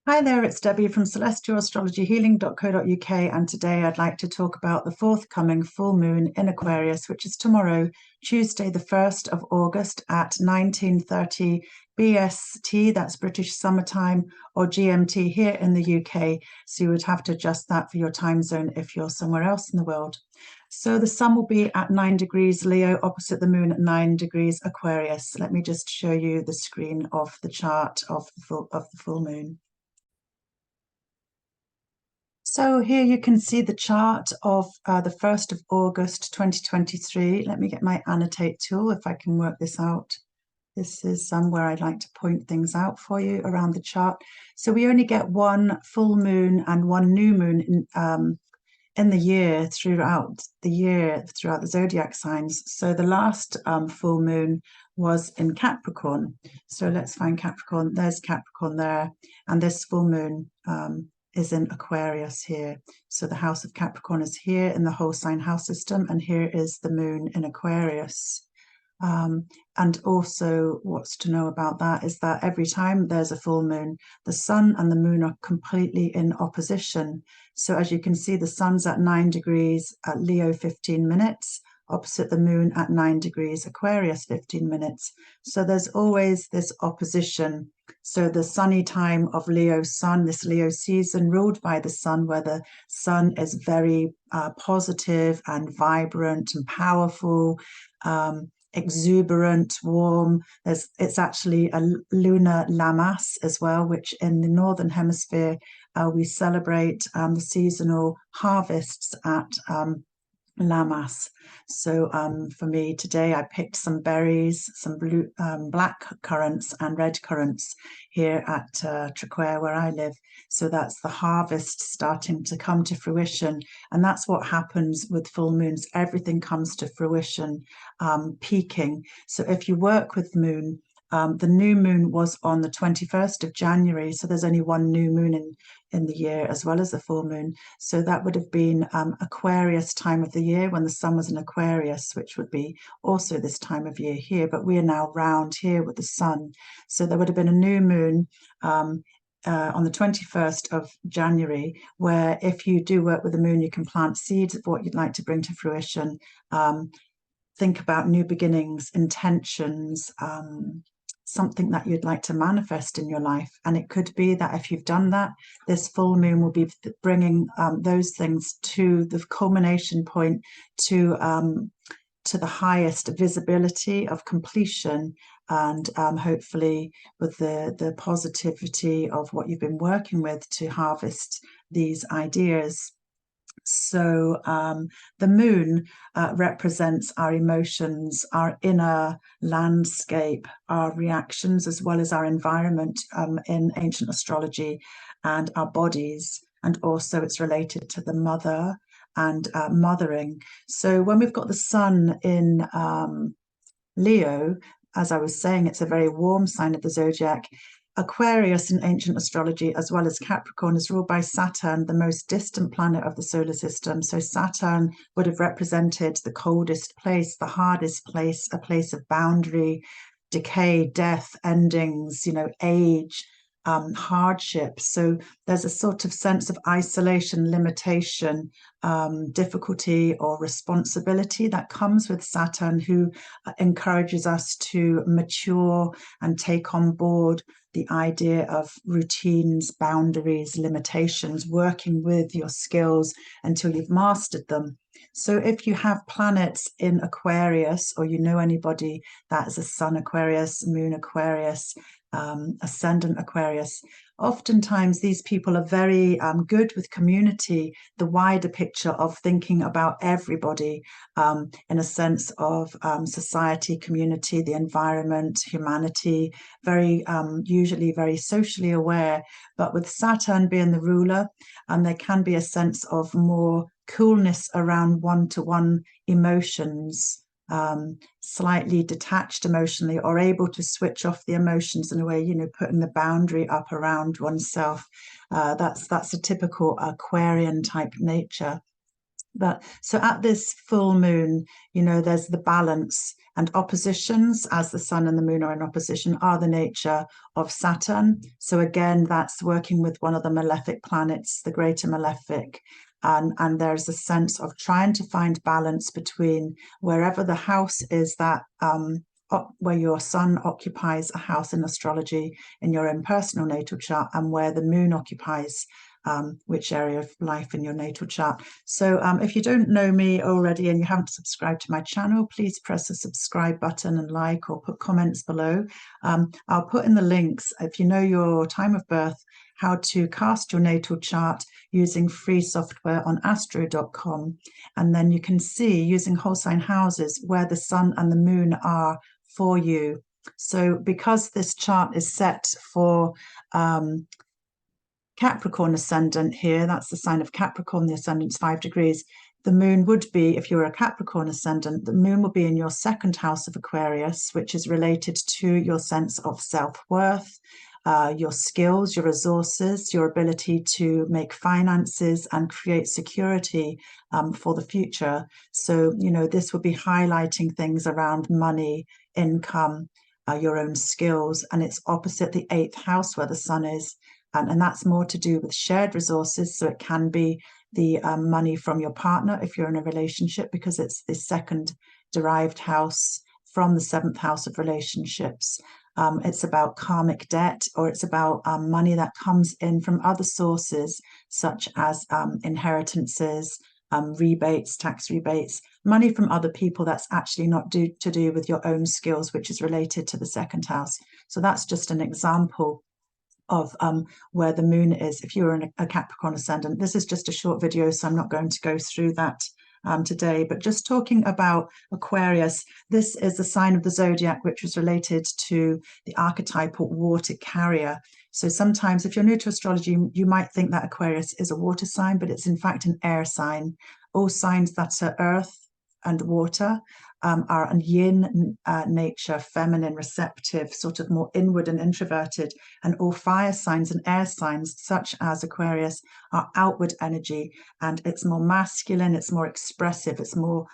Hi there, it's Debbie from celestialastrologyhealing.co.uk, and today I'd like to talk about the forthcoming full moon in Aquarius, which is tomorrow, Tuesday, the 1st of August at 19:30 BST, that's British Summertime, or GMT here in the UK. So you would have to adjust that for your time zone if you're somewhere else in the world. So the sun will be at 9 degrees Leo, opposite the moon at 9 degrees Aquarius. Let me just show you the screen of the chart of the full moon. So here you can see the chart of the 1st of August 2023. Let me get my annotate tool if I can work this out. This is somewhere I'd like to point things out for you around the chart. So we only get one full moon and one new moon in the year throughout the zodiac signs. So the last full moon was in Capricorn. So let's find Capricorn. There's Capricorn there, and this full moon is in Aquarius here. So the house of Capricorn is here in the whole sign house system, and here is the moon in Aquarius. And also what's to know about that is that every time there's a full moon, the sun and the moon are completely in opposition. So as you can see, the sun's at 9 degrees at Leo 15 minutes, opposite the moon at 9 degrees Aquarius 15 minutes. So there's always this opposition. So the sunny time of Leo's sun, this Leo season ruled by the sun, where the sun is very positive and vibrant and powerful, exuberant, warm. It's actually a lunar Lammas as well, which in the northern hemisphere we celebrate the seasonal harvests at Lammas. So for me today, I picked some berries, some black currants and red currants here at Traquair where I live. So that's the harvest starting to come to fruition. And that's what happens with full moons. Everything comes to fruition, peaking. So if you work with moon, the new moon was on the 21st of January. So there's only one new moon in the year as well as the full moon. So that would have been Aquarius time of the year when the sun was in Aquarius, which would be also this time of year here. But we are now round here with the sun. So there would have been a new moon on the 21st of January, where if you do work with the moon, you can plant seeds of what you'd like to bring to fruition. Think about new beginnings, intentions, something that you'd like to manifest in your life. And it could be that if you've done that, this full moon will be bringing those things to the culmination point, to the highest visibility of completion, and hopefully with the positivity of what you've been working with to harvest these ideas. So the moon represents our emotions, our inner landscape, our reactions, as well as our environment in ancient astrology, and our bodies. And also it's related to the mother and mothering. So when we've got the sun in Leo, as I was saying, it's a very warm sign of the zodiac. Aquarius in ancient astrology, as well as Capricorn, is ruled by Saturn, the most distant planet of the solar system. So Saturn would have represented the coldest place, the hardest place, a place of boundary, decay, death, endings, age, hardship. So there's a sort of sense of isolation, limitation, difficulty or responsibility that comes with Saturn, who encourages us to mature and take on board the idea of routines, boundaries, limitations, working with your skills until you've mastered them. So if you have planets in Aquarius, or you know anybody that is a sun Aquarius, moon Aquarius, ascendant Aquarius, oftentimes these people are very good with community, the wider picture of thinking about everybody in a sense of society, community, the environment, humanity, very usually very socially aware. But with Saturn being the ruler, there can be a sense of more coolness around one-to-one emotions, slightly detached emotionally, or able to switch off the emotions in a way, putting the boundary up around oneself. That's a typical Aquarian type nature. But so at this full moon, there's the balance, And oppositions, as the sun and the moon are in opposition, are the nature of Saturn. So again, that's working with one of the malefic planets, the greater malefic. And there's a sense of trying to find balance between wherever the house is that where your sun occupies a house in astrology in your own personal natal chart, and where the moon occupies which area of life in your natal chart. So if you don't know me already and you haven't subscribed to my channel, please press the subscribe button and like, or put comments below. I'll put in the links, if you know your time of birth, how to cast your natal chart using free software on astro.com. And then you can see, using whole sign houses, where the sun and the moon are for you. So because this chart is set for Capricorn ascendant here, that's the sign of Capricorn, the ascendant's 5 degrees. The moon would be, if you're a Capricorn ascendant, the moon will be in your second house of Aquarius, which is related to your sense of self-worth, your skills, your resources, your ability to make finances and create security for the future. So, you know, this would be highlighting things around money, income, your own skills, and it's opposite the 8th house where the sun is. And that's more to do with shared resources. So it can be the money from your partner if you're in a relationship, because it's the second derived house from the 7th house of relationships. It's about karmic debt, or it's about money that comes in from other sources, such as inheritances, rebates, tax rebates, money from other people that's actually not to do with your own skills, which is related to the 2nd house. So that's just an example of where the moon is if you're in a Capricorn ascendant. This is just a short video, so I'm not going to go through that today, but just talking about Aquarius. This is the sign of the zodiac which was related to the archetypal water carrier. So sometimes if you're new to astrology, you might think that Aquarius is a water sign, but it's in fact an air sign. All signs that are earth and water are a yin nature, feminine, receptive, sort of more inward and introverted. And all fire signs and air signs, such as Aquarius, are outward energy, and it's more masculine, it's more expressive, it's more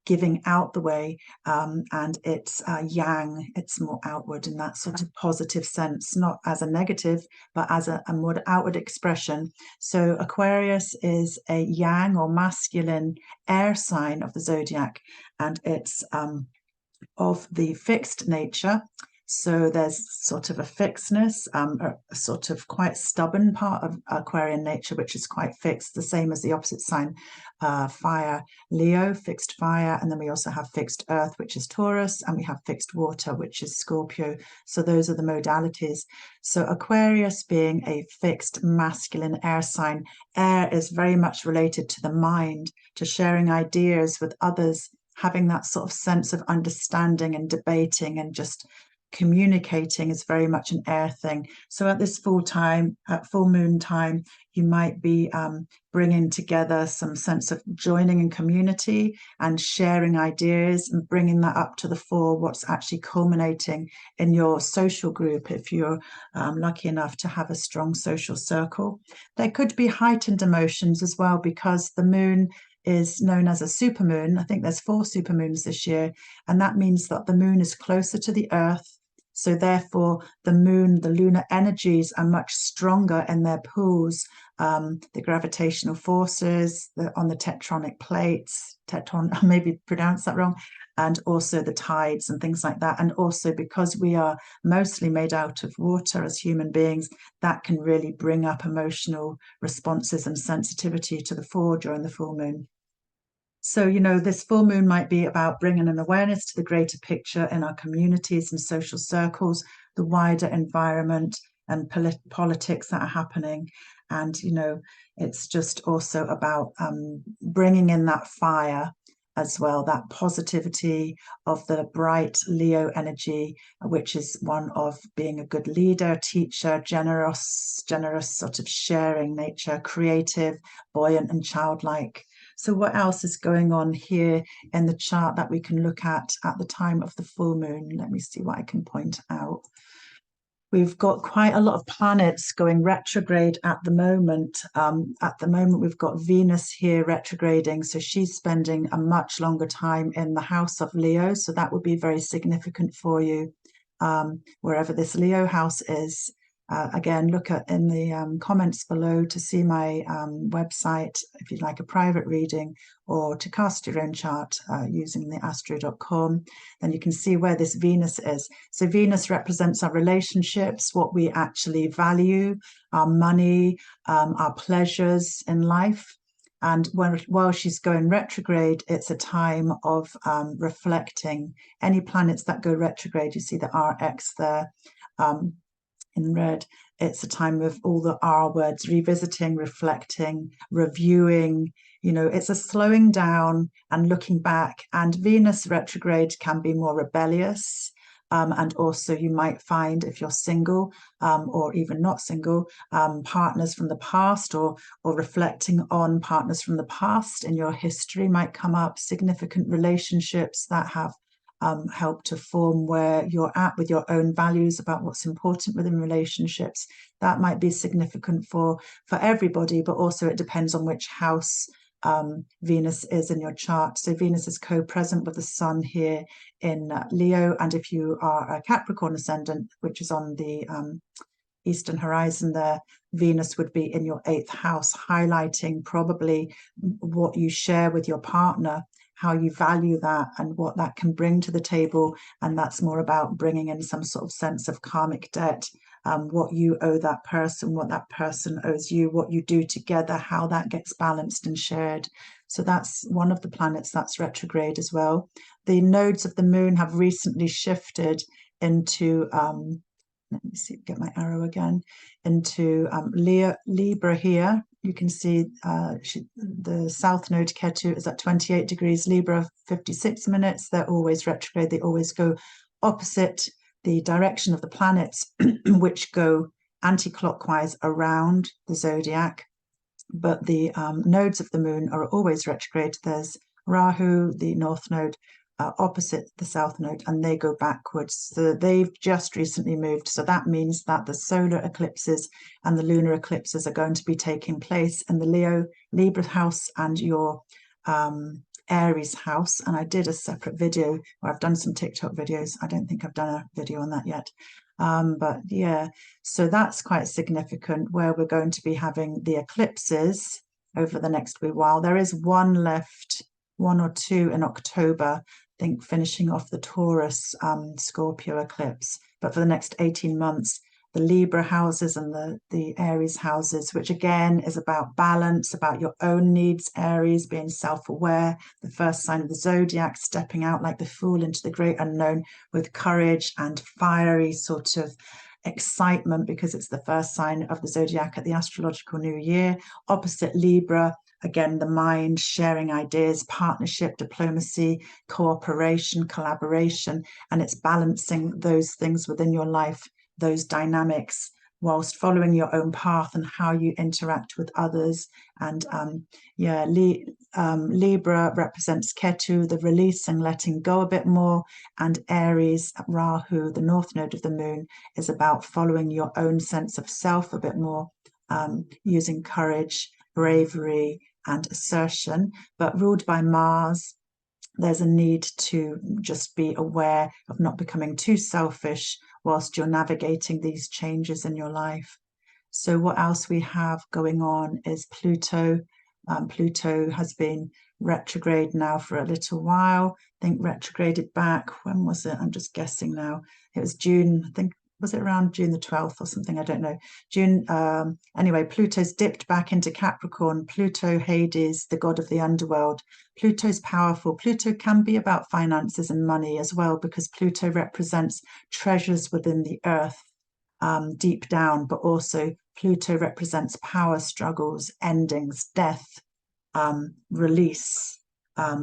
giving out the way, and it's yang, it's more outward in that sort of positive sense, not as a negative, but as a more outward expression. So Aquarius is a yang or masculine air sign of the zodiac, and it's of the fixed nature. So there's sort of a fixedness, a sort of quite stubborn part of Aquarian nature, which is quite fixed, the same as the opposite sign, fire, Leo, fixed fire. And then we also have fixed earth, which is Taurus, and we have fixed water, which is Scorpio. So those are the modalities. So Aquarius being a fixed masculine air sign, air is very much related to the mind, to sharing ideas with others, having that sort of sense of understanding and debating and just communicating is very much an air thing. So at this full moon time, you might be bringing together some sense of joining in community and sharing ideas and bringing that up to the fore, what's actually culminating in your social group, if you're lucky enough to have a strong social circle. There could be heightened emotions as well, because the moon is known as a supermoon. I think there's 4 supermoons this year, and that means that the moon is closer to the earth. So therefore, the moon, the lunar energies are much stronger in their pulls, the gravitational forces on the tectonic plates, I maybe pronounced that wrong, and also the tides and things like that. And also because we are mostly made out of water as human beings, that can really bring up emotional responses and sensitivity to the fore during the full moon. So, you know, this full moon might be about bringing an awareness to the greater picture in our communities and social circles, the wider environment and politics that are happening. And, you know, it's just also about bringing in that fire as well, that positivity of the bright Leo energy, which is one of being a good leader, teacher, generous sort of sharing nature, creative, buoyant and childlike. So what else is going on here in the chart that we can look at the time of the full moon? Let me see what I can point out. We've got quite a lot of planets going retrograde at the moment. At the moment, we've got Venus here retrograding, so she's spending a much longer time in the house of Leo. So that would be very significant for you, wherever this Leo house is. Again, look at in the comments below to see my website if you'd like a private reading or to cast your own chart using the astro.com. Then you can see where this Venus is. So Venus represents our relationships, what we actually value, our money, our pleasures in life. And while she's going retrograde, it's a time of reflecting. Any planets that go retrograde, you see the RX there. In red, it's a time of all the R words, revisiting, reflecting, reviewing. It's a slowing down and looking back. And Venus retrograde can be more rebellious. And also you might find, if you're single or even not single, partners from the past or reflecting on partners from the past in your history might come up. Significant relationships that have help to form where you're at with your own values about what's important within relationships. That might be significant for everybody, but also it depends on which house Venus is in your chart. So Venus is co-present with the Sun here in Leo, and if you are a Capricorn ascendant, which is on the eastern horizon there, Venus would be in your 8th house, highlighting probably what you share with your partner, how you value that and what that can bring to the table. And that's more about bringing in some sort of sense of karmic debt, what you owe that person, what that person owes you, what you do together, how that gets balanced and shared. So that's one of the planets that's retrograde as well. The nodes of the moon have recently shifted into let me see, get my arrow again, into Libra here. You can see the south node Ketu is at 28 degrees Libra, 56 minutes. They're always retrograde. They always go opposite the direction of the planets, which go anti-clockwise around the zodiac. But the nodes of the moon are always retrograde. There's Rahu, the north node, opposite the south node, and they go backwards. So they've just recently moved. So that means that the solar eclipses and the lunar eclipses are going to be taking place in the Libra house and your Aries house. And I did a separate video, or I've done some TikTok videos. I don't think I've done a video on that yet. But yeah, so that's quite significant where we're going to be having the eclipses over the next wee while. There is one left, one or two in October, I think, finishing off the Taurus Scorpio eclipse. But for the next 18 months, the Libra houses and the Aries houses, which again is about balance, about your own needs, Aries being self-aware, the first sign of the zodiac, stepping out like the fool into the great unknown with courage and fiery sort of excitement, because it's the first sign of the zodiac at the astrological new year. Opposite Libra, again, the mind, sharing ideas, partnership, diplomacy, cooperation, collaboration, and it's balancing those things within your life, those dynamics, whilst following your own path and how you interact with others. And yeah, Libra represents Ketu, the releasing, letting go a bit more, and Aries, Rahu, the north node of the moon, is about following your own sense of self a bit more, using courage, bravery, and assertion. But ruled by Mars, there's a need to just be aware of not becoming too selfish whilst you're navigating these changes in your life. So what else we have going on is Pluto. Pluto has been retrograde now for a little while. I think retrograded back, when was it? I'm just guessing now. It was June, I think, was it around June the 12th or something? I don't know. June, anyway, Pluto's dipped back into Capricorn. Pluto, Hades, the god of the underworld. Pluto's powerful. Pluto can be about finances and money as well, because Pluto represents treasures within the earth, deep down, but also Pluto represents power struggles, endings, death, release,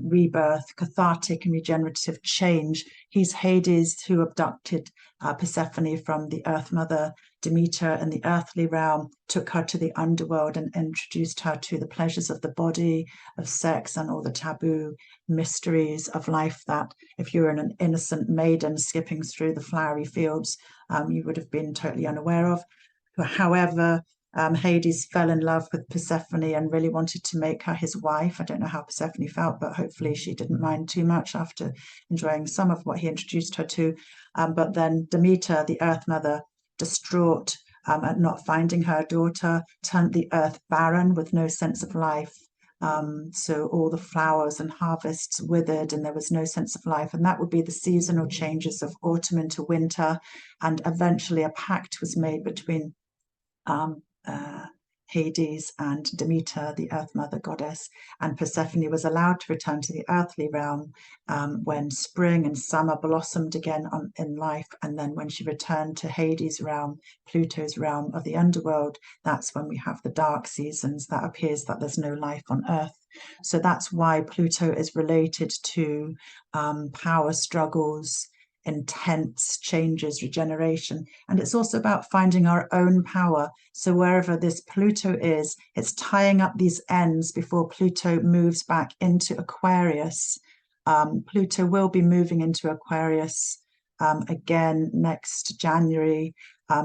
rebirth, cathartic and regenerative change. He's Hades, who abducted Persephone from the Earth Mother Demeter in the earthly realm, took her to the underworld and introduced her to the pleasures of the body, of sex, and all the taboo mysteries of life that if you're an innocent maiden skipping through the flowery fields, you would have been totally unaware of. However, Hades fell in love with Persephone and really wanted to make her his wife. I don't know how Persephone felt, but hopefully she didn't mind too much after enjoying some of what he introduced her to. But then Demeter, the Earth Mother, distraught at not finding her daughter, turned the earth barren with no sense of life. So all the flowers and harvests withered and there was no sense of life. And that would be the seasonal changes of autumn into winter. And eventually a pact was made between Hades and Demeter, the Earth Mother goddess, and Persephone was allowed to return to the earthly realm when spring and summer blossomed again in life. And then when she returned to Hades' realm, Pluto's realm of the underworld, that's when we have the dark seasons. That appears that there's no life on Earth. So that's why Pluto is related to power struggles, intense changes, regeneration. And it's also about finding our own power. So wherever this Pluto is, it's tying up these ends before Pluto moves back into Aquarius. Pluto will be moving into Aquarius again next January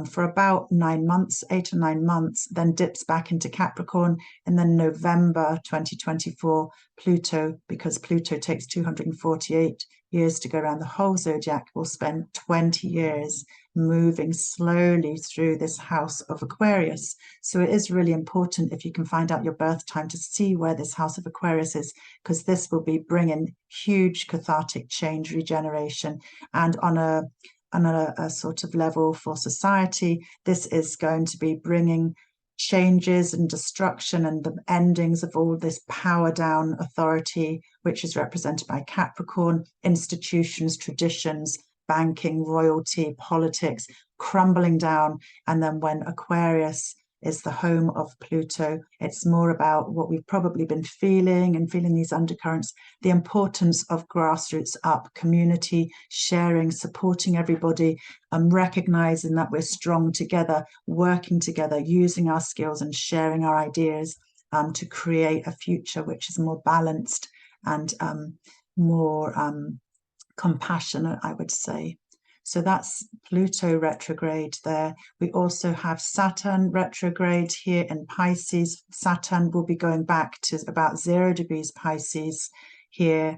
for about 9 months, 8 or 9 months, then dips back into Capricorn. And then November 2024, Pluto, because Pluto takes 248 years to go around the whole zodiac, will spend 20 years moving slowly through this house of Aquarius. So it is really important, if you can find out your birth time, to see where this house of Aquarius is, because this will be bringing huge cathartic change, regeneration. And on a sort of level for society, this is going to be bringing changes and destruction and the endings of all this power down authority, which is represented by Capricorn, institutions, traditions, banking, royalty, politics, crumbling down. And then when Aquarius is the home of Pluto, it's more about what we've probably been feeling and feeling these undercurrents, the importance of grassroots up, community, sharing, supporting everybody, recognizing that we're strong together, working together, using our skills and sharing our ideas to create a future which is more balanced and more compassionate, I would say. So that's Pluto retrograde there. We also have Saturn retrograde here in Pisces. Saturn will be going back to about 0 degrees Pisces here.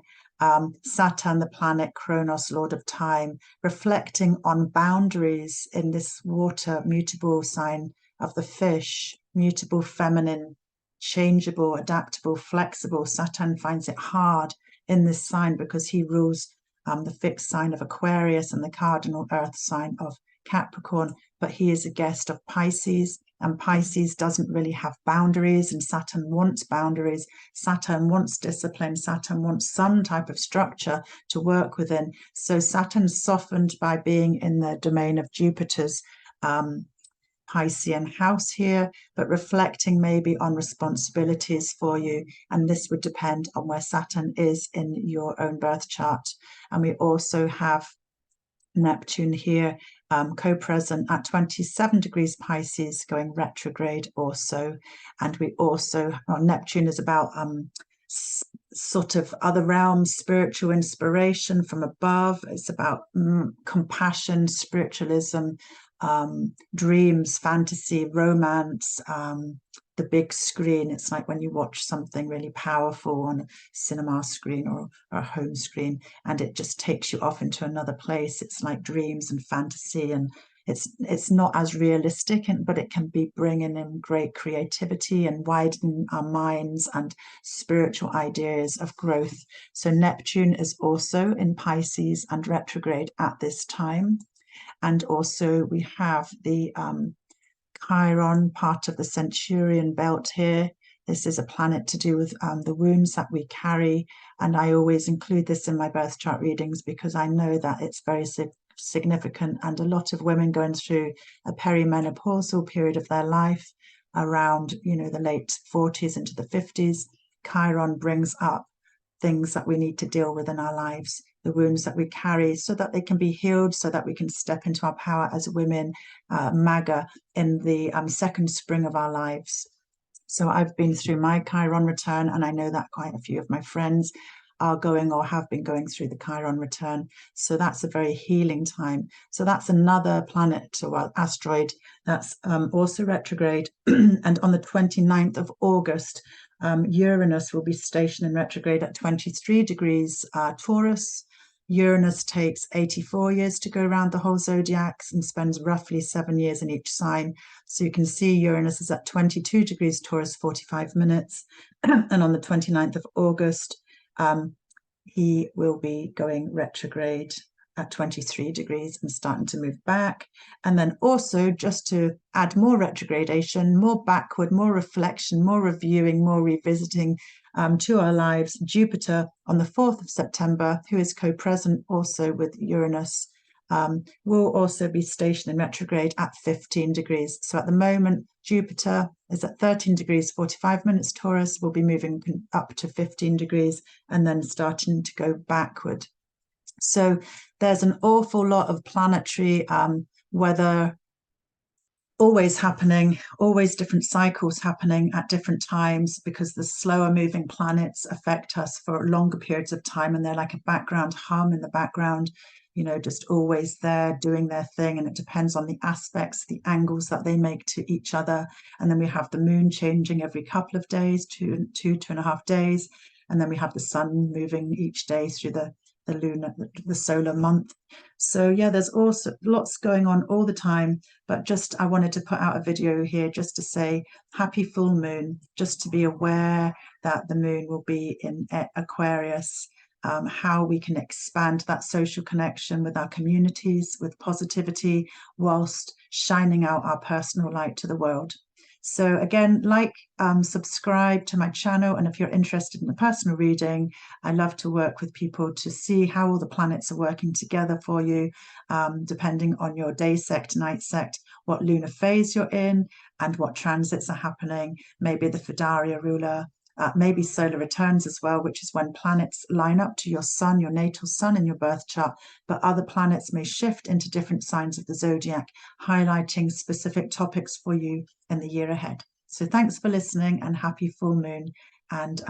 Saturn, the planet Kronos, Lord of Time, reflecting on boundaries in this water mutable sign of the fish, mutable, feminine, changeable, adaptable, flexible. Saturn finds it hard in this sign because he rules the fixed sign of Aquarius and the cardinal earth sign of Capricorn, but he is a guest of Pisces, and Pisces doesn't really have boundaries, and Saturn wants boundaries. Saturn wants discipline. Saturn wants some type of structure to work within. So Saturn's softened by being in the domain of Jupiter's Piscean house here, but reflecting maybe on responsibilities for you. And this would depend on where Saturn is in your own birth chart. And we also have Neptune here, co-present at 27 degrees Pisces, going retrograde also. And we also, Neptune is about sort of other realms, spiritual inspiration from above. It's about compassion, spiritualism, dreams, fantasy, romance, the big screen. It's like when you watch something really powerful on a cinema screen or a home screen, and it just takes you off into another place. It's like dreams and fantasy, and it's not as realistic, but it can be bringing in great creativity and widening our minds and spiritual ideas of growth. So Neptune is also in Pisces and retrograde at this time. And also we have the Chiron, part of the Centurion belt here. This is a planet to do with the wounds that we carry. And I always include this in my birth chart readings because I know that it's very significant, and a lot of women going through a perimenopausal period of their life around, the late 40s into the 50s. Chiron brings up things that we need to deal with in our lives, the wounds that we carry, so that they can be healed, so that we can step into our power as women, MAGA, in the second spring of our lives. So I've been through my Chiron return, and I know that quite a few of my friends are going or have been going through the Chiron return. So that's a very healing time. So that's another planet or asteroid that's also retrograde. And on the 29th of August, Uranus will be stationed in retrograde at 23 degrees Taurus. Uranus takes 84 years to go around the whole zodiac and spends roughly 7 years in each sign. So you can see Uranus is at 22 degrees Taurus, 45 minutes. And on the 29th of August, he will be going retrograde at 23 degrees and starting to move back. And then also, just to add more retrogradation, more backward, more reflection, more reviewing, more revisiting to our lives, Jupiter on the 4th of September, who is co-present also with Uranus, will also be stationed in retrograde at 15 degrees. So at the moment, Jupiter is at 13 degrees, 45 minutes Taurus, will be moving up to 15 degrees and then starting to go backward. So there's an awful lot of planetary weather always happening, always different cycles happening at different times, because the slower moving planets affect us for longer periods of time, and they're like a background hum in the background, you know, just always there doing their thing. And it depends on the aspects, the angles that they make to each other. And then we have the moon changing every couple of days, two and a half days. And then we have the sun moving each day through the lunar, the solar month. So yeah, there's also lots going on all the time, but just I wanted to put out a video here just to say happy full moon, just to be aware that the moon will be in Aquarius, how we can expand that social connection with our communities with positivity whilst shining out our personal light to the world. So again, subscribe to my channel. And if you're interested in a personal reading, I love to work with people to see how all the planets are working together for you, depending on your day sect, night sect, what lunar phase you're in, and what transits are happening, maybe the Fidaria ruler, maybe solar returns as well, which is when planets line up to your sun, your natal sun in your birth chart, but other planets may shift into different signs of the zodiac, highlighting specific topics for you in the year ahead. So thanks for listening, and happy full moon. And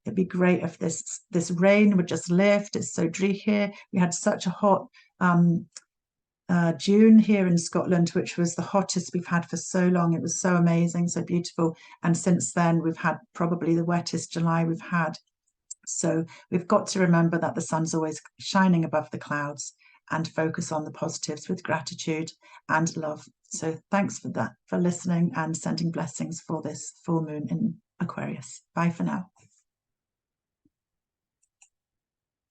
it'd be great if this rain would just lift. It's so dreary here. We had such a hot June here in Scotland, which was the hottest we've had for so long. It was so amazing, so beautiful. And since then, we've had probably the wettest July we've had. So we've got to remember that the sun's always shining above the clouds, and focus on the positives with gratitude and love. So thanks for listening, and sending blessings for this full moon in Aquarius. Bye for now.